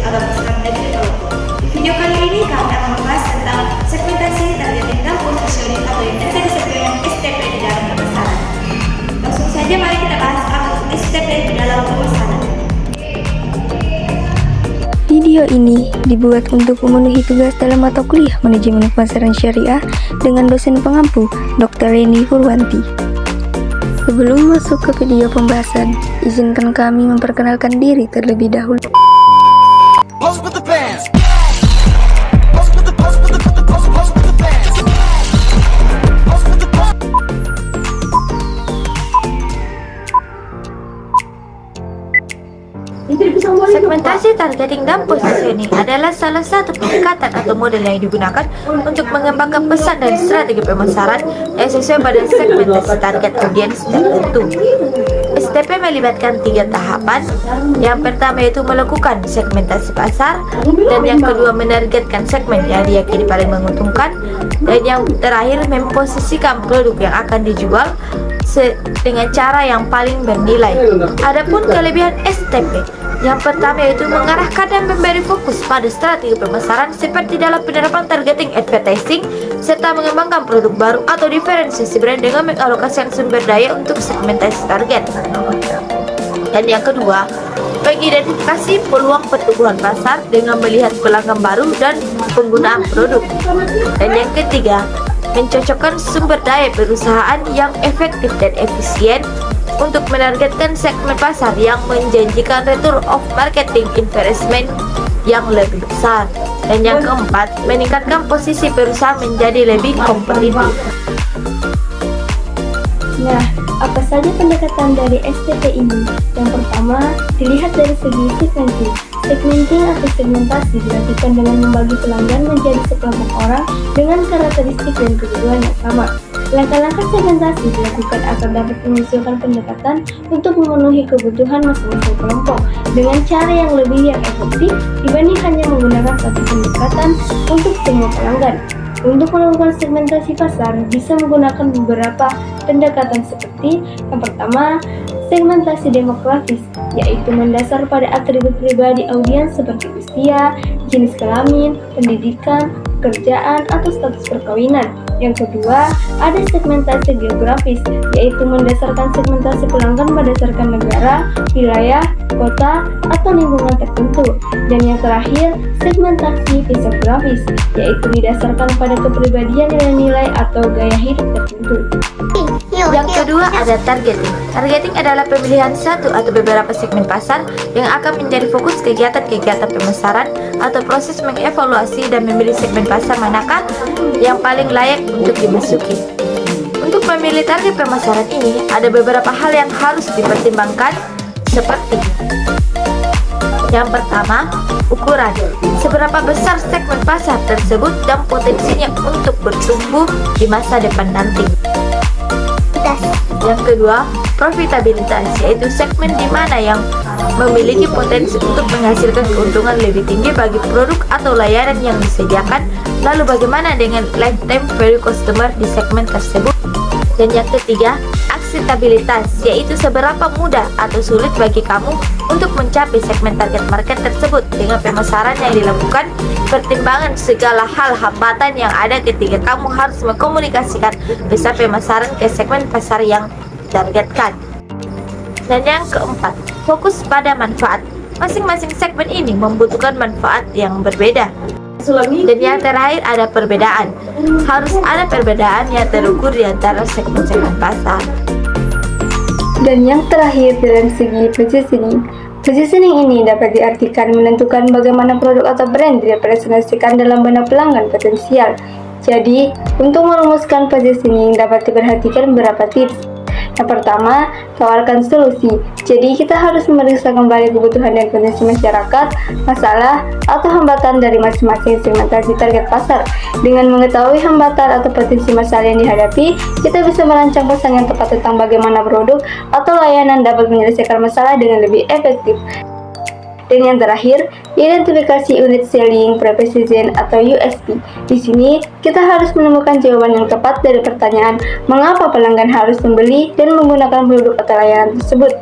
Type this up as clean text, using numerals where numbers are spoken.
atau pesanan negeri Maluku. Di video kali ini kami akan membahas tentang segmentasi targeting dan positioning atau yang biasa disebut dengan STP di dalam pemesanan. Langsung saja mari kita bahas apa STP di dalam pemesanan. Video ini dibuat untuk memenuhi tugas dalam mata kuliah Manajemen Pemasaran Syariah dengan dosen pengampu Dr. Reni Purwanti. Sebelum masuk ke video pembahasan, izinkan kami memperkenalkan diri terlebih dahulu. Pose with the bands. Pose with the pose with the pose with the pose with the bands. Pose with the pose. Segmentasi, targeting, dan positioning adalah salah satu pendekatan atau model yang digunakan untuk mengembangkan pesan dan strategi pemasaran yang sesuai pada segmentasi target audiens tertentu. STP melibatkan 3 tahapan. Yang pertama yaitu melakukan segmentasi pasar, dan yang kedua menargetkan segmen yang diyakini paling menguntungkan, dan yang terakhir memposisikan produk yang akan dijual dengan cara yang paling bernilai. Adapun kelebihan STP, yang pertama yaitu mengarahkan dan memberi fokus pada strategi pemasaran seperti dalam penerapan targeting advertising serta mengembangkan produk baru atau diferensiasi brand dengan mengalokasikan sumber daya untuk segmentasi target. Dan yang kedua, mengidentifikasi peluang pertumbuhan pasar dengan melihat pelanggan baru dan penggunaan produk. Dan yang ketiga, mencocokkan sumber daya perusahaan yang efektif dan efisien untuk menargetkan segmen pasar yang menjanjikan return of marketing investment yang lebih besar. Dan yang keempat, meningkatkan posisi perusahaan menjadi lebih kompetitif. Nah, apa saja pendekatan dari STP ini? Yang pertama, dilihat dari segi segmenting. Segmenting atau segmentasi dilakukan dengan membagi pelanggan menjadi sekelompok orang dengan karakteristik dan kebutuhan yang sama. Langkah-langkah segmentasi dilakukan agar dapat mengusulkan pendekatan untuk memenuhi kebutuhan masing-masing kelompok dengan cara yang lebih efektif dibanding hanya menggunakan satu pendekatan untuk semua pelanggan. Untuk melakukan segmentasi pasar bisa menggunakan beberapa pendekatan seperti yang pertama, segmentasi demografis, yaitu mendasar pada atribut pribadi audiens seperti usia, jenis kelamin, pendidikan, pekerjaan, atau status perkawinan. Yang kedua, ada segmentasi geografis, yaitu mendasarkan segmentasi pelanggan berdasarkan negara, wilayah, kota, atau lingkungan tertentu. Dan yang terakhir, segmentasi fisiografis, yaitu didasarkan pada kepribadian nilai-nilai atau gaya hidup tertentu. Yang kedua ada targeting. Targeting adalah pemilihan satu atau beberapa segmen pasar yang akan menjadi fokus kegiatan-kegiatan pemasaran atau proses mengevaluasi dan memilih segmen pasar manakah yang paling layak untuk dimasuki. Untuk memilih target pemasaran ini, ada beberapa hal yang harus dipertimbangkan seperti yang pertama, ukuran. Seberapa besar segmen pasar tersebut dan potensinya untuk bertumbuh di masa depan nanti. Yang kedua, profitabilitas, yaitu segmen di mana yang memiliki potensi untuk menghasilkan keuntungan lebih tinggi bagi produk atau layanan yang disediakan. Lalu bagaimana dengan lifetime value customer di segmen tersebut? Dan yang ketiga, aksesabilitas, yaitu seberapa mudah atau sulit bagi kamu untuk mencapai segmen target market tersebut dengan pemasaran yang dilakukan, pertimbangan segala hal hambatan yang ada ketika kamu harus mengkomunikasikan pesan pemasaran ke segmen pasar yang ditargetkan. Dan yang keempat, fokus pada manfaat. Masing-masing segmen ini membutuhkan manfaat yang berbeda. Dan yang terakhir ada perbedaan. Harus ada perbedaan yang terukur di antara segmen-segmen pasar. Dan yang terakhir dalam segi positioning. Positioning ini dapat diartikan menentukan bagaimana produk atau brand direpresentasikan dalam benak pelanggan potensial. Jadi, untuk merumuskan positioning dapat diperhatikan beberapa tips. Yang pertama, tawarkan solusi. Jadi, kita harus memeriksa kembali kebutuhan dan potensi masyarakat, masalah, atau hambatan dari masing-masing segmentasi target pasar. Dengan mengetahui hambatan atau potensi masalah yang dihadapi, kita bisa merancang pesan yang tepat tentang bagaimana produk atau layanan dapat menyelesaikan masalah dengan lebih efektif. Dan yang terakhir, identifikasi unit selling proposition atau USP. Di sini, kita harus menemukan jawaban yang tepat dari pertanyaan mengapa pelanggan harus membeli dan menggunakan produk atau layanan tersebut.